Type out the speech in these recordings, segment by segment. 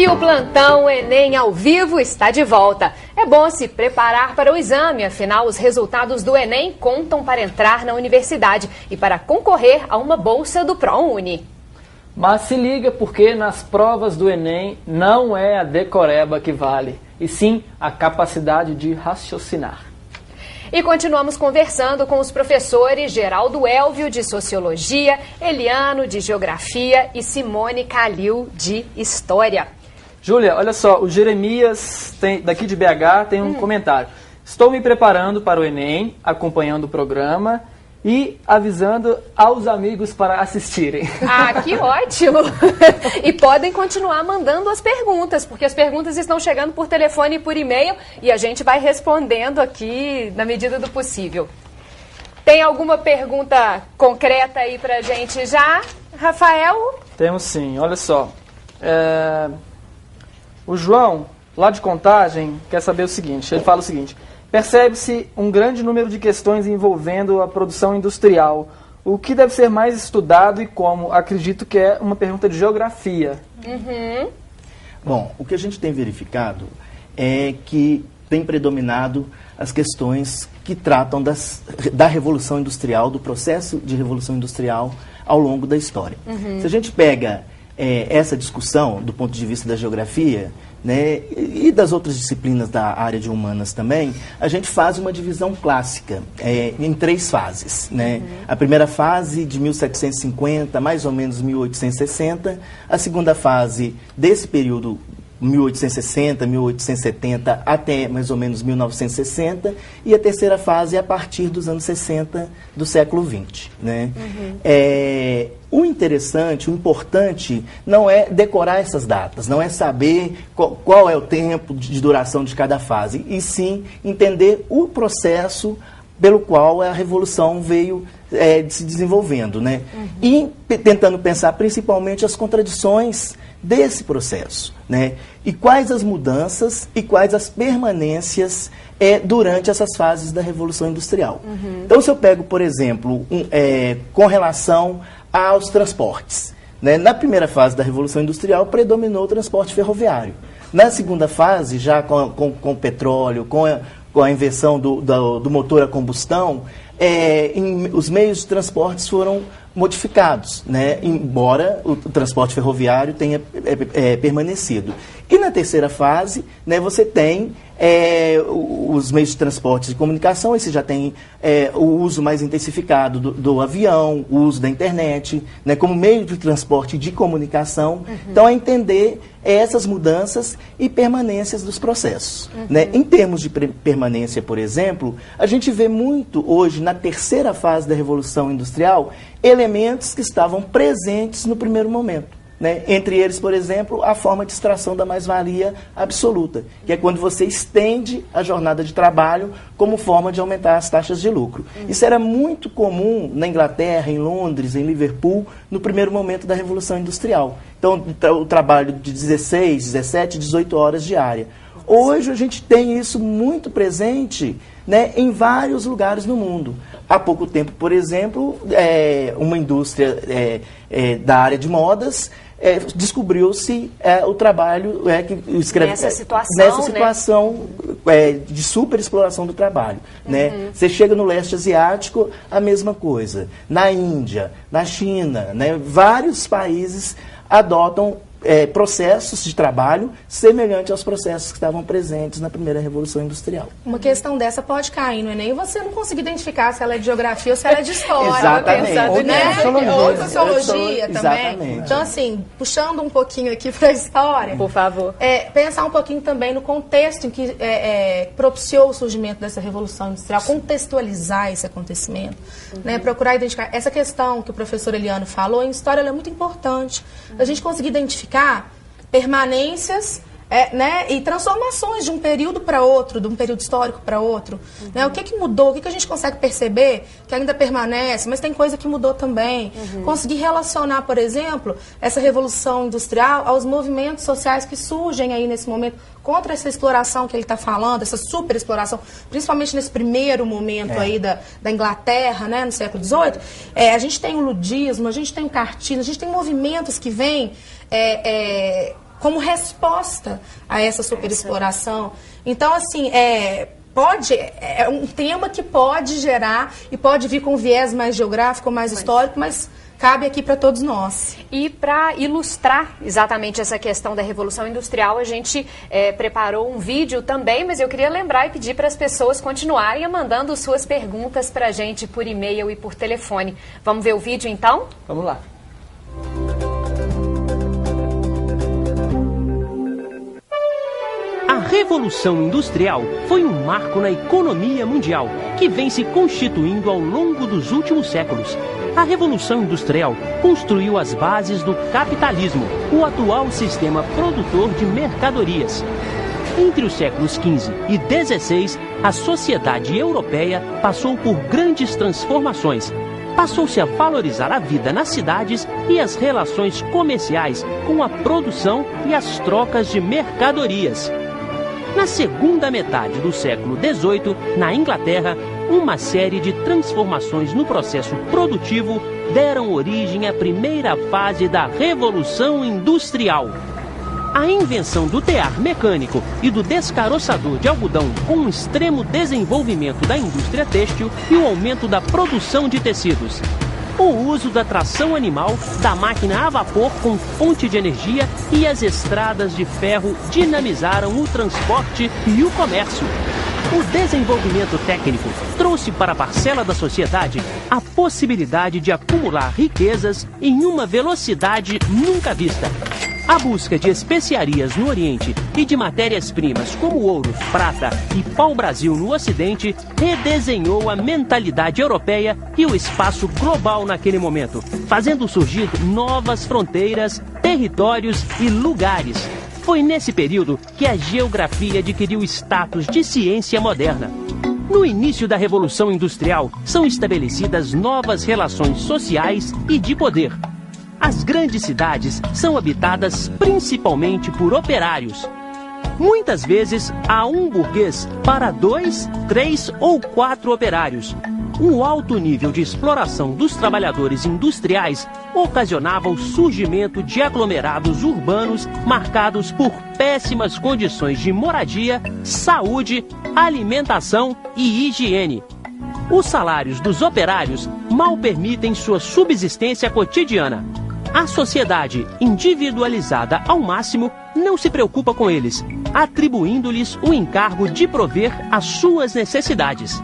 E o plantão Enem ao vivo está de volta. É bom se preparar para o exame, afinal os resultados do Enem contam para entrar na universidade e para concorrer a uma bolsa do ProUni. Mas se liga porque nas provas do Enem não é a decoreba que vale, e sim a capacidade de raciocinar. E continuamos conversando com os professores Geraldo Elvio, de Sociologia, Eliano, de Geografia e Simone Calil, de História. Júlia, olha só, o Jeremias, daqui de BH, tem um comentário. Estou me preparando para o Enem, acompanhando o programa e avisando aos amigos para assistirem. Ah, que ótimo! E podem continuar mandando as perguntas, porque as perguntas estão chegando por telefone e por e-mail e a gente vai respondendo aqui na medida do possível. Tem alguma pergunta concreta aí pra gente já, Rafael? Temos sim, olha só. O João, lá de Contagem, quer saber o seguinte, ele fala o seguinte: percebe-se um grande número de questões envolvendo a produção industrial. O que deve ser mais estudado e como? Acredito que é uma pergunta de geografia. Uhum. Bom, o que a gente tem verificado é que tem predominado as questões que tratam da Revolução Industrial, do processo de Revolução Industrial ao longo da história. Uhum. Se a gente pega essa discussão do ponto de vista da geografia, né, e das outras disciplinas da área de humanas também, a gente faz uma divisão clássica em 3 fases. Né? Uhum. A primeira fase de 1750, mais ou menos 1860, a segunda fase desse período 1860, 1870 até mais ou menos 1960, e a terceira fase a partir dos anos 60 do século XX. Né? Uhum. O interessante, o importante não é decorar essas datas, não é saber qual é o tempo de duração de cada fase, e sim entender o processo pelo qual a Revolução veio se desenvolvendo. Né? Uhum. E tentando pensar principalmente as contradições desse processo, né? E quais as mudanças e quais as permanências durante essas fases da Revolução Industrial. Uhum. Então, se eu pego, por exemplo, com relação aos transportes, né? Na primeira fase da Revolução Industrial predominou o transporte ferroviário. Na segunda fase, já com o petróleo, com a invenção do motor a combustão, os meios de transportes foram modificados, né? Embora o transporte ferroviário tenha permanecido. E na terceira fase, né, você tem os meios de transporte de comunicação, esse já tem o uso mais intensificado do avião, o uso da internet, né, como meio de transporte de comunicação. Uhum. Então, é entender essas mudanças e permanências dos processos. Uhum. Né? Em termos de permanência, por exemplo, a gente vê muito hoje, na terceira fase da Revolução Industrial, elementos que estavam presentes no primeiro momento. Né? Entre eles, por exemplo, a forma de extração da mais-valia absoluta, que é quando você estende a jornada de trabalho como forma de aumentar as taxas de lucro. Uhum. Isso era muito comum na Inglaterra, em Londres, em Liverpool, no primeiro momento da Revolução Industrial. Então, o trabalho de 16, 17, 18 horas diária. Hoje a gente tem isso muito presente, né, em vários lugares no mundo. Há pouco tempo, por exemplo, uma indústria da área de modas descobriu-se o trabalho que escreve nessa situação né? De superexploração do trabalho. Uhum. Né? Você chega no leste asiático, a mesma coisa. Na Índia, na China, né? Vários países adotam processos de trabalho semelhantes aos processos que estavam presentes na primeira Revolução Industrial. Uma questão dessa pode cair no Enem e você não conseguir identificar se ela é de geografia ou se ela é de história. Exatamente. Ou sociologia também. Exatamente. Então, assim, puxando um pouquinho aqui para a história, por favor. Pensar um pouquinho também no contexto em que propiciou o surgimento dessa Revolução Industrial, contextualizar esse acontecimento, né? Procurar identificar. Essa questão que o professor Eliano falou, em história ela é muito importante. A gente conseguir identificar permanências né, e transformações de um período para outro, de um período histórico para outro. Uhum. Né, o que mudou, o que a gente consegue perceber que ainda permanece, mas tem coisa que mudou também. Uhum. Conseguir relacionar, por exemplo, essa Revolução Industrial aos movimentos sociais que surgem aí nesse momento contra essa exploração que ele está falando, essa superexploração, principalmente nesse primeiro momento aí da Inglaterra, né, no século XVIII. A gente tem o ludismo, a gente tem o cartismo, a gente tem movimentos que vêm como resposta a essa superexploração. Então, assim, é um tema que pode gerar e pode vir com viés mais geográfico, mais histórico, mas cabe aqui para todos nós. E para ilustrar exatamente essa questão da Revolução Industrial, a gente preparou um vídeo também, mas eu queria lembrar e pedir para as pessoas continuarem mandando suas perguntas para a gente por e-mail e por telefone. Vamos ver o vídeo então? Vamos lá. A Revolução Industrial foi um marco na economia mundial, que vem se constituindo ao longo dos últimos séculos. A Revolução Industrial construiu as bases do capitalismo, o atual sistema produtor de mercadorias. Entre os séculos XV e XVI, a sociedade europeia passou por grandes transformações. Passou-se a valorizar a vida nas cidades e as relações comerciais com a produção e as trocas de mercadorias. Na segunda metade do século XVIII, na Inglaterra, uma série de transformações no processo produtivo deram origem à primeira fase da Revolução Industrial. A invenção do tear mecânico e do descaroçador de algodão, com um extremo desenvolvimento da indústria têxtil e o aumento da produção de tecidos. O uso da tração animal, da máquina a vapor com fonte de energia e as estradas de ferro dinamizaram o transporte e o comércio. O desenvolvimento técnico trouxe para a parcela da sociedade a possibilidade de acumular riquezas em uma velocidade nunca vista. A busca de especiarias no Oriente e de matérias-primas como ouro, prata e pau-brasil no Ocidente redesenhou a mentalidade europeia e o espaço global naquele momento, fazendo surgir novas fronteiras, territórios e lugares. Foi nesse período que a geografia adquiriu status de ciência moderna. No início da Revolução Industrial, são estabelecidas novas relações sociais e de poder. As grandes cidades são habitadas principalmente por operários. Muitas vezes há um burguês para 2, 3 ou 4 operários. O alto nível de exploração dos trabalhadores industriais ocasionava o surgimento de aglomerados urbanos marcados por péssimas condições de moradia, saúde, alimentação e higiene. Os salários dos operários mal permitem sua subsistência cotidiana. A sociedade, individualizada ao máximo, não se preocupa com eles, atribuindo-lhes o encargo de prover as suas necessidades.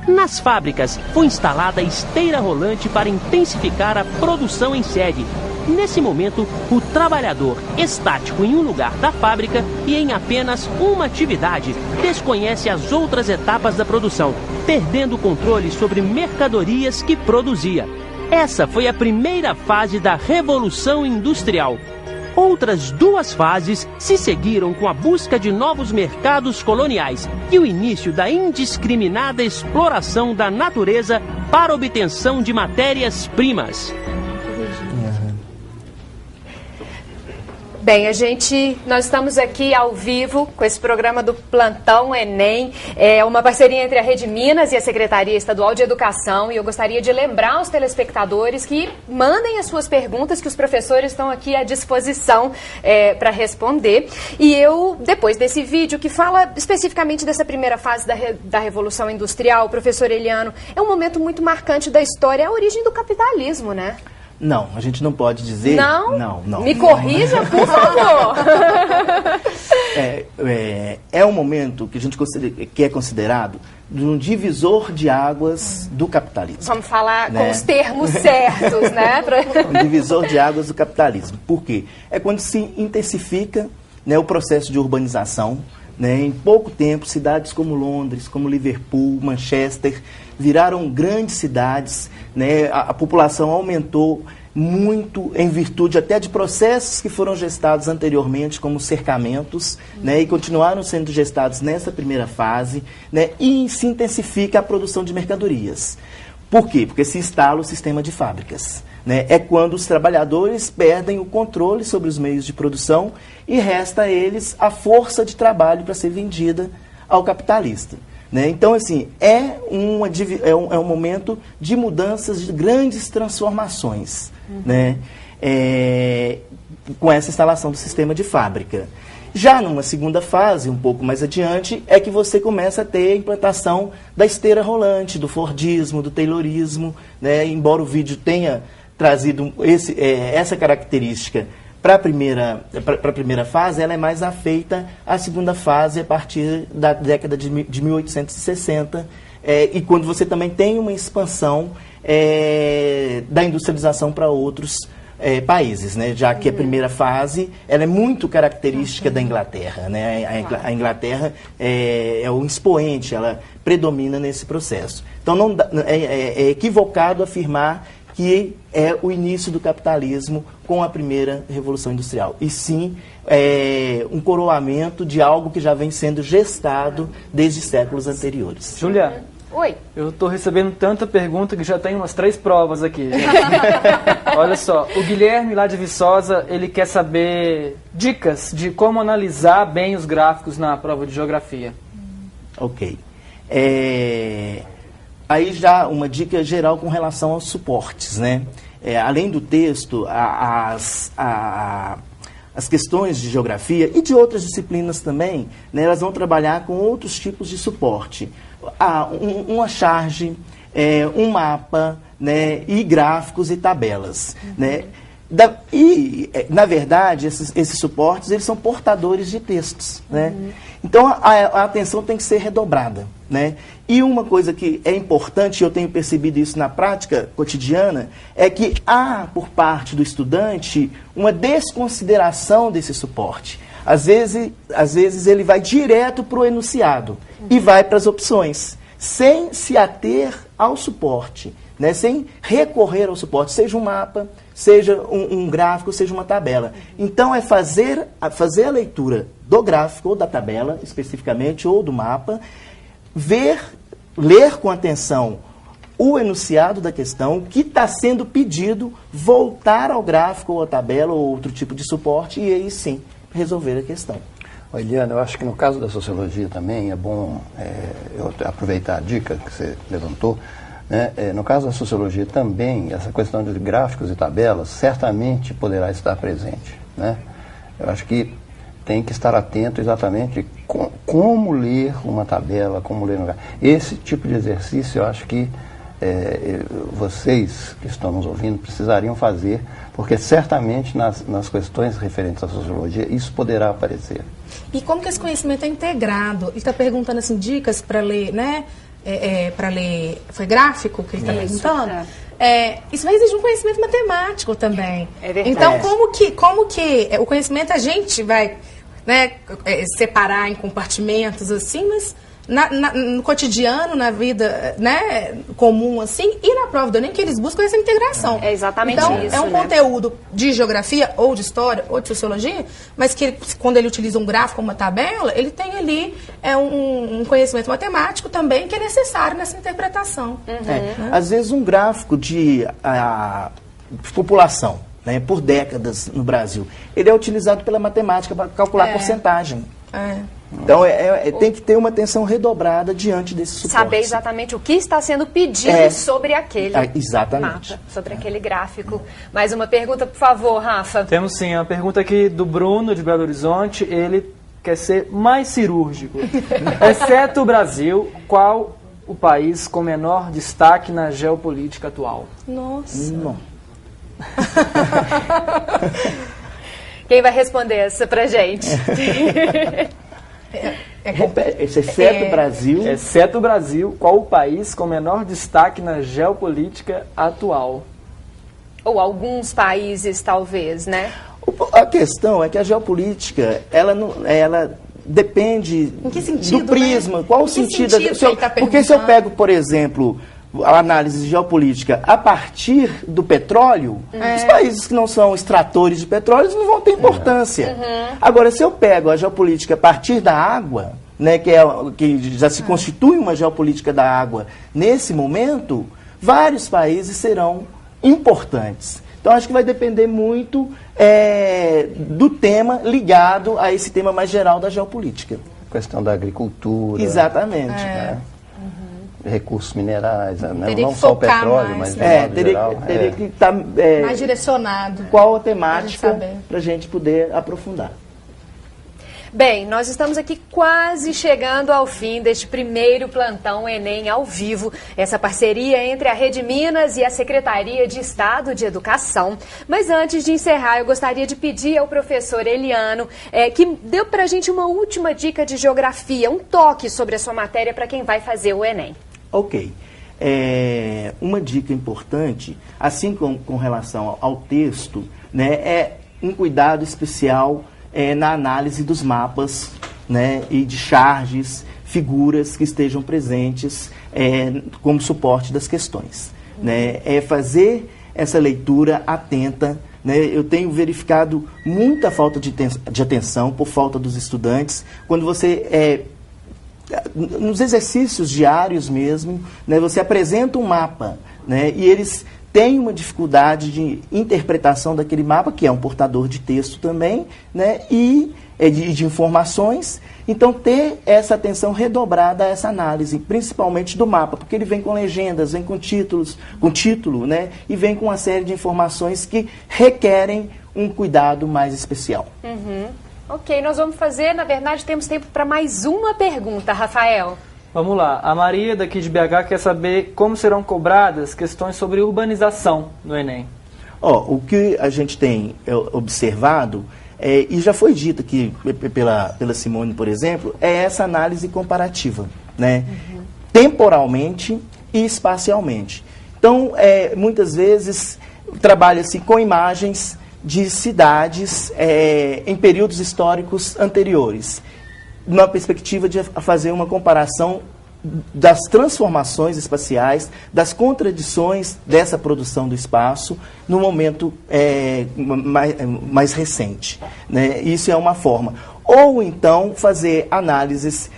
Nas fábricas, foi instalada a esteira rolante para intensificar a produção em série. Nesse momento, o trabalhador, estático em um lugar da fábrica e em apenas uma atividade, desconhece as outras etapas da produção, perdendo o controle sobre mercadorias que produzia. Essa foi a primeira fase da Revolução Industrial. Outras 2 fases se seguiram com a busca de novos mercados coloniais e o início da indiscriminada exploração da natureza para obtenção de matérias-primas. Bem, nós estamos aqui ao vivo com esse programa do Plantão Enem, é uma parceria entre a Rede Minas e a Secretaria Estadual de Educação, e eu gostaria de lembrar aos telespectadores que mandem as suas perguntas, que os professores estão aqui à disposição para responder. E eu, depois desse vídeo que fala especificamente dessa primeira fase da Revolução Industrial, professor Eliano, é um momento muito marcante da história, é a origem do capitalismo, né? Não, a gente não pode dizer... Não? Não. Me corrija, por favor. É um momento que a gente que é considerado de um divisor de águas do capitalismo. Vamos falar com os termos certos, né? Um divisor de águas do capitalismo. Por quê? É quando se intensifica, né, o processo de urbanização. Né, em pouco tempo, cidades como Londres, como Liverpool, Manchester, viraram grandes cidades, né, a população aumentou muito em virtude até de processos que foram gestados anteriormente, como cercamentos, né, e continuaram sendo gestados nessa primeira fase, né, e se intensifica a produção de mercadorias. Por quê? Porque se instala o sistema de fábricas. Né? É quando os trabalhadores perdem o controle sobre os meios de produção e resta a eles a força de trabalho para ser vendida ao capitalista. Né? Então, assim, é um momento de mudanças, de grandes transformações. Né? com essa instalação do sistema de fábrica. Já numa segunda fase, um pouco mais adiante, é que você começa a ter a implantação da esteira rolante, do Fordismo, do Taylorismo, né? Embora o vídeo tenha trazido essa característica para a primeira fase, ela é mais afeita à segunda fase a partir da década de 1860, e quando você também tem uma expansão da industrialização para outros países, né? Já que a primeira fase ela é muito característica da Inglaterra, né? A Inglaterra é o expoente, ela predomina nesse processo. Então é equivocado afirmar que é o início do capitalismo com a primeira Revolução Industrial, e sim um coroamento de algo que já vem sendo gestado desde séculos anteriores. Júlia, oi. Eu estou recebendo tanta pergunta que já tem umas 3 provas aqui. Olha só, o Guilherme lá de Viçosa, ele quer saber dicas de como analisar bem os gráficos na prova de geografia. Ok. Aí já uma dica geral com relação aos suportes, né? Além do texto, as questões de geografia e de outras disciplinas também, né, elas vão trabalhar com outros tipos de suporte. Uma charge, um mapa, né, e gráficos e tabelas, né? Na verdade, esses suportes, eles são portadores de textos, né? Então, a atenção tem que ser redobrada, né? E uma coisa que é importante, eu tenho percebido isso na prática cotidiana, é que há, por parte do estudante, uma desconsideração desse suporte. Às vezes ele vai direto para o enunciado e vai para as opções, sem se ater ao suporte, né? Sem recorrer ao suporte, seja um mapa, seja um gráfico, seja uma tabela. Então, é fazer a leitura do gráfico, ou da tabela, especificamente, ou do mapa, ler com atenção o enunciado da questão, que está sendo pedido, voltar ao gráfico, ou à tabela, ou outro tipo de suporte, e aí sim, resolver a questão. Eliana, eu acho que no caso da sociologia também é bom eu aproveitar a dica que você levantou. No caso da sociologia também, essa questão de gráficos e tabelas certamente poderá estar presente, né? Eu acho que tem que estar atento exatamente como ler uma tabela, como ler um gráfico. Esse tipo de exercício eu acho que vocês que estão nos ouvindo precisariam fazer, porque certamente nas questões referentes à sociologia isso poderá aparecer. E como que esse conhecimento é integrado? Ele está perguntando assim, dicas para ler, né? Para ler, foi gráfico que ele está perguntando? Isso vai exigir um conhecimento matemático também. É verdade. Então, como que o conhecimento a gente vai, né, separar em compartimentos assim, mas no cotidiano, na vida, né, comum assim, e na prova do Enem, que eles buscam essa integração. É exatamente então, isso. É um conteúdo de geografia, ou de história, ou de sociologia, mas que quando ele utiliza um gráfico ou uma tabela, ele tem ali um conhecimento matemático também que é necessário nessa interpretação. Né? Às vezes um gráfico de população, né, por décadas no Brasil, ele é utilizado pela matemática para calcular porcentagem. Então, tem que ter uma atenção redobrada diante desse suporte. Saber exatamente o que está sendo pedido sobre aquele exatamente. mapa, sobre aquele gráfico. Mais uma pergunta, por favor, Rafa. Temos sim, uma pergunta aqui do Bruno, de Belo Horizonte. Ele quer ser mais cirúrgico. Exceto o Brasil, qual o país com menor destaque na geopolítica atual? Nossa. Quem vai responder essa pra gente? Exceto o Brasil. Exceto o Brasil, qual o país com menor destaque na geopolítica atual? Ou alguns países, talvez, né? A questão é que a geopolítica, ela depende sentido, do prisma. Né? Qual o sentido? Porque se eu pego, por exemplo, a análise geopolítica a partir do petróleo, os países que não são extratores de petróleo não vão ter importância. Agora, se eu pego a geopolítica a partir da água, né, que já se constitui uma geopolítica da água nesse momento, vários países serão importantes. Então, acho que vai depender muito do tema ligado a esse tema mais geral da geopolítica. A questão da agricultura. Exatamente. Né? recursos minerais, né? Teria Não que só o focar petróleo, mais, mas né? de modo geral. Teria que estar mais direcionado. qual a temática saber. para a gente poder aprofundar. Bem, nós estamos aqui quase chegando ao fim deste primeiro plantão Enem ao vivo, essa parceria entre a Rede Minas e a Secretaria de Estado de Educação. Mas antes de encerrar, eu gostaria de pedir ao professor Eliano que deu para a gente uma última dica de geografia, um toque sobre a sua matéria para quem vai fazer o Enem. Ok. Uma dica importante, assim com relação ao texto, né, é um cuidado especial na análise dos mapas, né, e de charges, figuras que estejam presentes como suporte das questões. Né? Fazer essa leitura atenta. Né? Eu tenho verificado muita falta de atenção por falta dos estudantes. Quando você, nos exercícios diários mesmo, né, você apresenta um mapa, né, e eles tem uma dificuldade de interpretação daquele mapa, que é um portador de texto também, né, e de informações. Então, ter essa atenção redobrada a essa análise, principalmente do mapa, porque ele vem com legendas, vem com título, né, e vem com uma série de informações que requerem um cuidado mais especial. Ok, nós vamos fazer, na verdade, temos tempo para mais uma pergunta, Rafael. Vamos lá, a Maria daqui de BH quer saber como serão cobradas questões sobre urbanização no Enem. O que a gente tem observado, e já foi dito aqui pela Simone, por exemplo, é essa análise comparativa, né? Temporalmente e espacialmente. Então, muitas vezes, trabalha-se com imagens de cidades em períodos históricos anteriores, numa perspectiva de fazer uma comparação das transformações espaciais, das contradições dessa produção do espaço no momento mais recente. Né? Isso é uma forma. Ou então fazer análises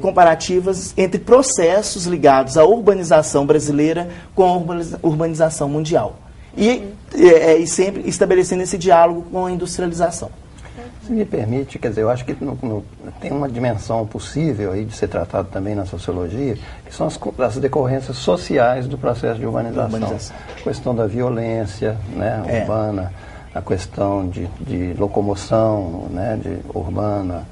comparativas entre processos ligados à urbanização brasileira com a urbanização mundial. E sempre estabelecendo esse diálogo com a industrialização. Se me permite, quer dizer, eu acho que tem uma dimensão possível aí de ser tratado também na sociologia, que são as decorrências sociais do processo de urbanização. A questão da violência, né, urbana, a questão de locomoção, né, urbana,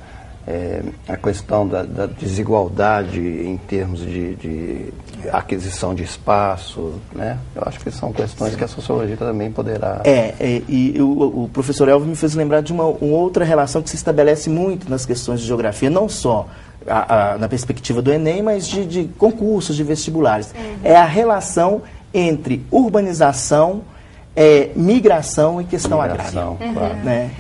a questão da desigualdade em termos de aquisição de espaço, né? Eu acho que são questões que a sociologia também poderá... E o professor Elvio me fez lembrar de uma outra relação que se estabelece muito nas questões de geografia, não só na perspectiva do Enem, mas de concursos, de vestibulares. É a relação entre urbanização, migração e questão agrária. Claro. Né?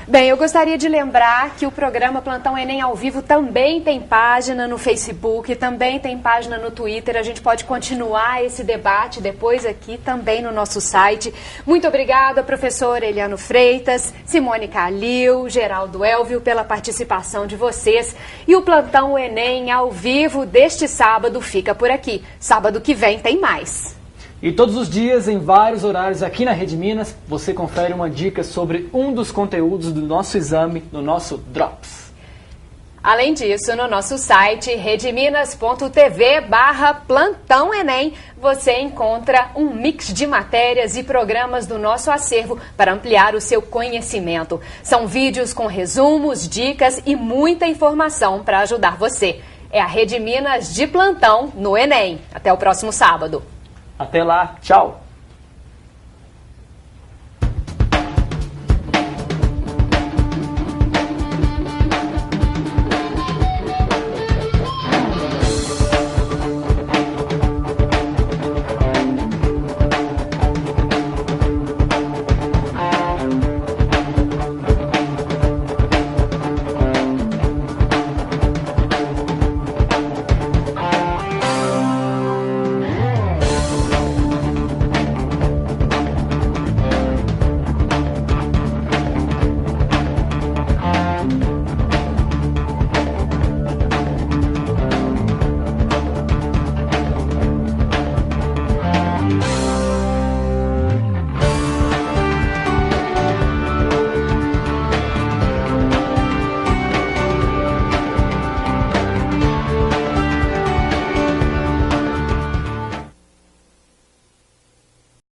Bem, eu gostaria de lembrar que o programa Plantão Enem ao Vivo também tem página no Facebook, também tem página no Twitter. A gente pode continuar esse debate depois aqui também no nosso site. Muito obrigada, professor Eliano Freitas, Simone Calil, Geraldo Elvio, pela participação de vocês. E o Plantão Enem ao Vivo deste sábado fica por aqui. Sábado que vem tem mais. E todos os dias, em vários horários aqui na Rede Minas, você confere uma dica sobre um dos conteúdos do nosso exame no nosso Drops. Além disso, no nosso site redeminas.tv/Plantão Enem, você encontra um mix de matérias e programas do nosso acervo para ampliar o seu conhecimento. São vídeos com resumos, dicas e muita informação para ajudar você. É a Rede Minas de plantão no Enem. Até o próximo sábado. Até lá, tchau!